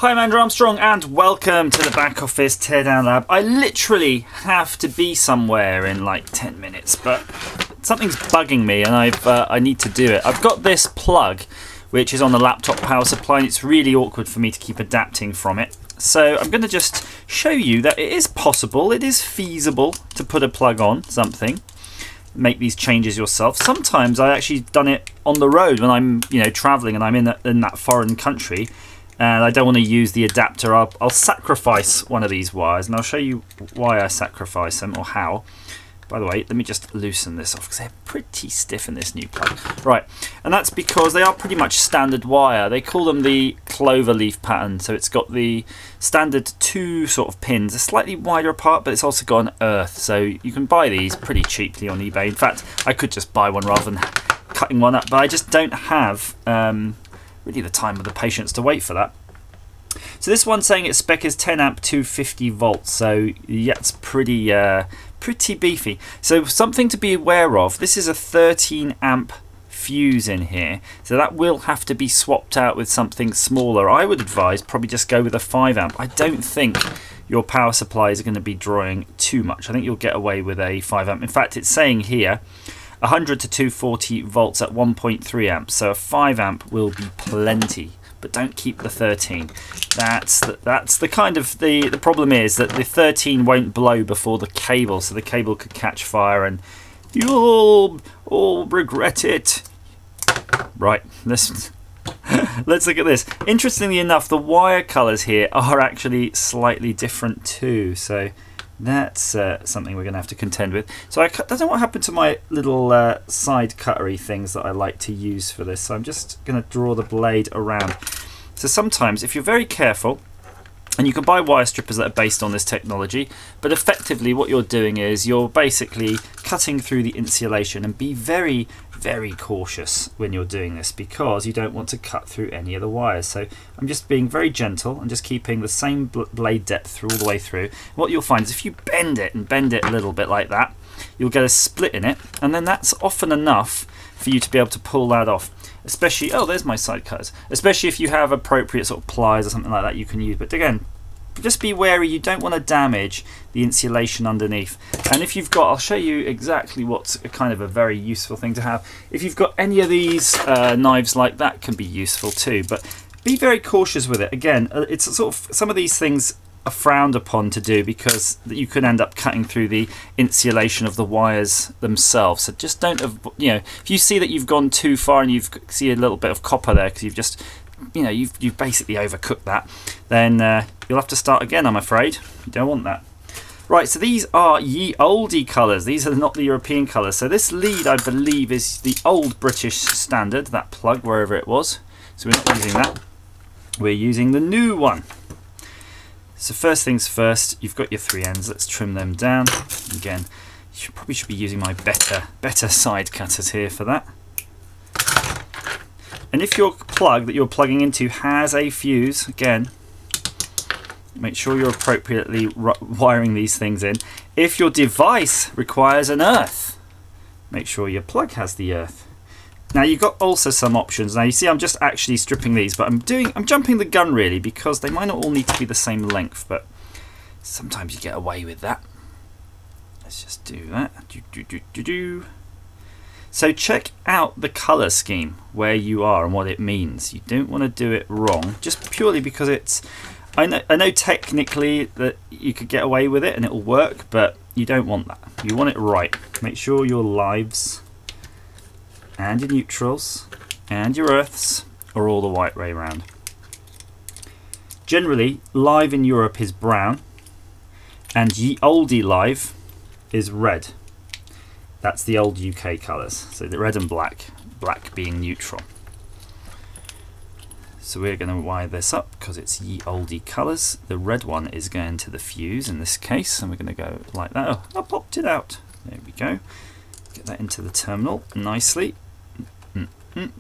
Hi, I'm Andrew Armstrong and welcome to the Back Office Teardown Lab. I literally have to be somewhere in like 10 minutes, but something's bugging me and I need to do it. I've got this plug which is on the laptop power supply and it's really awkward for me to keep adapting from it. So I'm going to just show you that it is possible, it is feasible to put a plug on something, make these changes yourself. Sometimes I actually done it on the road when I'm traveling and I'm in that foreign country. And I don't want to use the adapter. I'll sacrifice one of these wires and I'll show you why I sacrifice them or how. By the way, let me just loosen this off because they're pretty stiff in this new plug. Right, and that's because they are pretty much standard wire. They call them the clover leaf pattern. So it's got the standard two sort of pins. They're slightly wider apart, but it's also got an earth. So you can buy these pretty cheaply on eBay. In fact, I could just buy one rather than cutting one up, but I just don't have really the time or the patience to wait for that. So this one's saying its spec is 10 amp 250 volts, so yeah, it's pretty beefy. So something to be aware of, this is a 13 amp fuse in here, so that will have to be swapped out with something smaller. I would advise probably just go with a 5 amp. I don't think your power supplies are going to be drawing too much. I think you'll get away with a 5 amp. In fact, it's saying here 100 to 240 volts at 1.3 amps, so a 5 amp will be plenty, but don't keep the 13. That's the kind of the problem is that the 13 won't blow before the cable, so the cable could catch fire and you'll all regret it. Right, let's look at this. Interestingly enough, the wire colors here are actually slightly different too, so that's something we're going to have to contend with. So I don't know what happened to my little side cuttery things that I like to use for this. So I'm just going to draw the blade around. So sometimes if you're very careful, and you can buy wire strippers that are based on this technology, but effectively what you're doing is you're basically cutting through the insulation, and be very, very cautious when you're doing this because you don't want to cut through any of the wires. So I'm just being very gentle and just keeping the same blade depth through all the way through. What you'll find is if you bend it a little bit like that, you'll get a split in it, and then that's often enough for you to be able to pull that off. Especially, oh, there's my side cutters. Especially if you have appropriate sort of pliers or something like that you can use. But again, just be wary, you don't want to damage the insulation underneath. And if you've got, I'll show you exactly what's a kind of a very useful thing to have. If you've got any of these knives like that, can be useful too. But be very cautious with it. Again, it's sort of, some of these things are frowned upon to do because you could end up cutting through the insulation of the wires themselves. So just don't, if you see that you've gone too far and you see a little bit of copper there because you've just, you've basically overcooked that, then you'll have to start again, I'm afraid. You don't want that. Right, so these are ye olde colours. These are not the European colours. So this lead, I believe, is the old British standard, that plug, wherever it was. So we're not using that. We're using the new one. So first things first, you've got your 3 ends. Let's trim them down. Again, you probably should be using my better side cutters here for that. And if your plug that you're plugging into has a fuse, again, make sure you're appropriately wiring these things in. If your device requires an earth, make sure your plug has the earth. Now you've got also some options. Now you see I'm just actually stripping these, but I'm jumping the gun really because they might not all need to be the same length, but sometimes you get away with that. Let's just do that. So check out the color scheme where you are and what it means. You don't want to do it wrong just purely because it's, I know technically that you could get away with it and it'll work, but you don't want that. You want it right. Make sure your lives and your neutrals and your earths are all the white way around. Generally, live in Europe is brown and ye olde live is red. That's the old UK colours. So the red and black, black being neutral. So we're going to wire this up because it's ye olde colours. The red one is going to the fuse in this case, and we're going to go like that. Oh, I popped it out. There we go. Get that into the terminal nicely.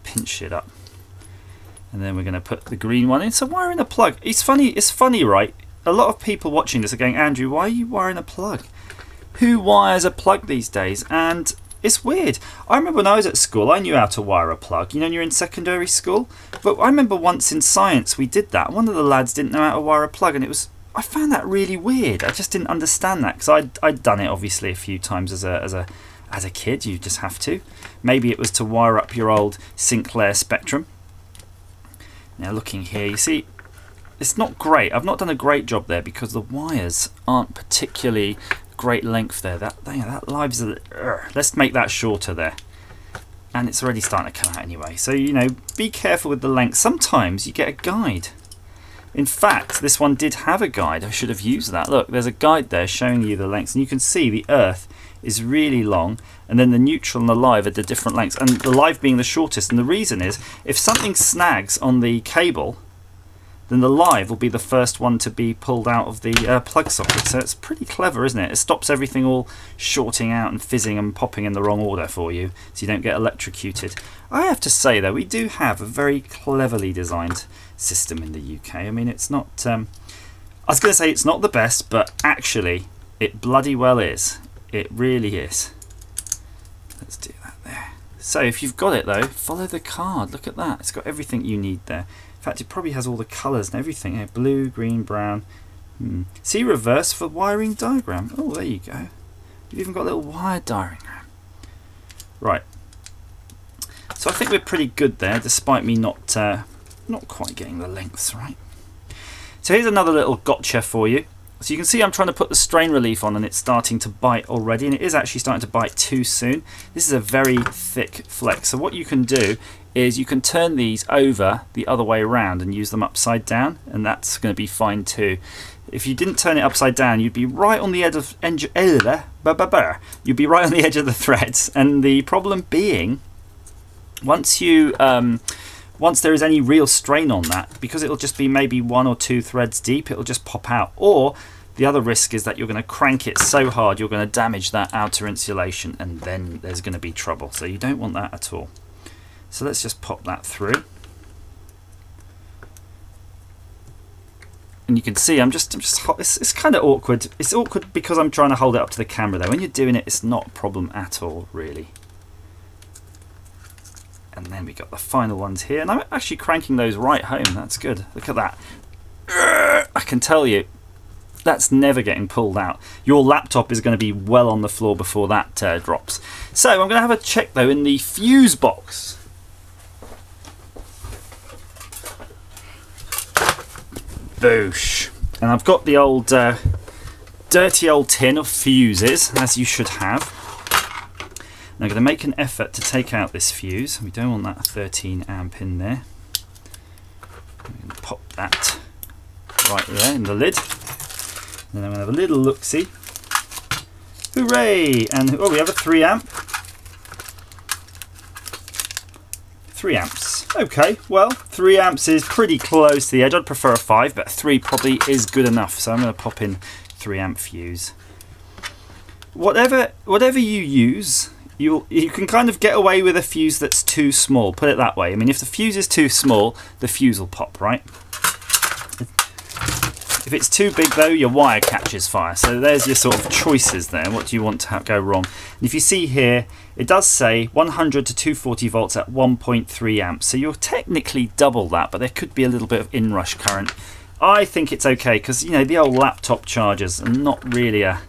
Pinch it up, and then we're going to put the green one in. So wiring a plug, it's funny, right? A lot of people watching this are going, Andrew, why are you wiring a plug? Who wires a plug these days? And It's weird. I remember when I was at school, I knew how to wire a plug. You know, when you're in secondary school. But I remember once in science we did that. One of the lads didn't know how to wire a plug, and I found that really weird. I just didn't understand that because I'd done it obviously a few times as a kid. You just have to. Maybe it was to wire up your old Sinclair Spectrum. Now looking here, you see, it's not great. I've not done a great job there because the wires aren't particularly great length there. That lives a let's make that shorter there. And it's already starting to come out anyway. So, you know, be careful with the length. Sometimes you get a guide. In fact, this one did have a guide. I should have used that. Look, there's a guide there showing you the lengths. And you can see the earth is really long. And then the neutral and the live are the different lengths. And the live being the shortest. And the reason is, if something snags on the cable, then the live will be the first one to be pulled out of the plug socket. So it's pretty clever, isn't it? It stops everything all shorting out and fizzing and popping in the wrong order for you, so you don't get electrocuted. I have to say, though, we do have a very cleverly designed system in the UK. I mean, it's not... I was going to say it's not the best, but actually, it bloody well is. It really is. Let's do that there. So if you've got it, though, follow the card. Look at that. It's got everything you need there. In fact, it probably has all the colours and everything here. Blue, green, brown. See reverse for wiring diagram. Oh, there you go. You've even got a little wire diagram. Right. So I think we're pretty good there, despite me not quite getting the lengths right. So here's another little gotcha for you. So you can see I'm trying to put the strain relief on and it's starting to bite already, and it is actually starting to bite too soon. This is a very thick flex. So what you can do is you can turn these over the other way around and use them upside down, and that's going to be fine too. If you didn't turn it upside down, you'd be right on the edge of you'd be right on the edge of the threads. And the problem being, once there is any real strain on that, because it'll just be maybe 1 or 2 threads deep, it'll just pop out. Or the other risk is that you're going to crank it so hard you're going to damage that outer insulation, and then there's going to be trouble. So you don't want that at all. So let's just pop that through. And you can see it's kind of awkward. It's awkward because I'm trying to hold it up to the camera there. When you're doing it, it's not a problem at all, really. And then we got the final ones here, and I'm actually cranking those right home. That's good. Look at that. I can tell you, that's never getting pulled out. Your laptop is going to be well on the floor before that drops. So I'm going to have a check though in the fuse box. Boosh. And I've got the old dirty old tin of fuses, as you should have. Now I'm going to make an effort to take out this fuse. We don't want that 13 amp in there. I'm going to pop that right there in the lid. And then I'm going to have a little look-see. Hooray! And oh, we have a 3 amp. 3 amps. Okay, well, 3 amps is pretty close to the edge. I'd prefer a 5, but a 3 probably is good enough. So I'm going to pop in 3 amp fuse. Whatever you use, you can kind of get away with a fuse that's too small. Put it that way. I mean, if the fuse is too small, the fuse will pop, right? If it's too big though, your wire catches fire. So there's your sort of choices there. What do you want to have go wrong? And if you see here, it does say 100 to 240 volts at 1.3 amps. So you're technically double that, but there could be a little bit of inrush current. I think it's okay because, you know, the old laptop chargers are not really a...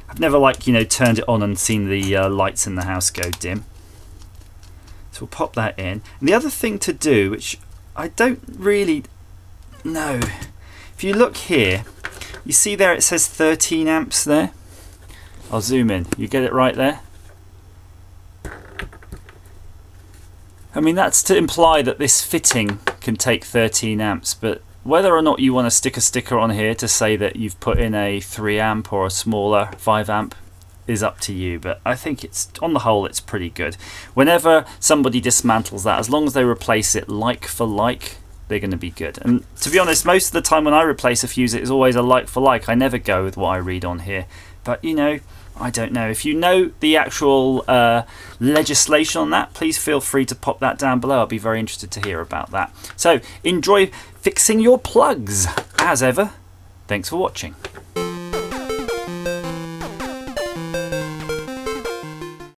I've never, like, you know, turned it on and seen the lights in the house go dim. So we'll pop that in. And the other thing to do, which I don't really know, if you look here, you see there it says 13 amps there. I'll zoom in. You get it right there? I mean, that's to imply that this fitting can take 13 amps, but whether or not you want to stick a sticker on here to say that you've put in a 3 amp or a smaller 5 amp is up to you, but I think it's, on the whole, it's pretty good. Whenever somebody dismantles that, as long as they replace it like for like, they're going to be good. And to be honest, most of the time when I replace a fuse, it is always a like for like. I never go with what I read on here. But, you know, I don't know. If you know the actual legislation on that, please feel free to pop that down below. I'll be very interested to hear about that. So, enjoy fixing your plugs. As ever, thanks for watching.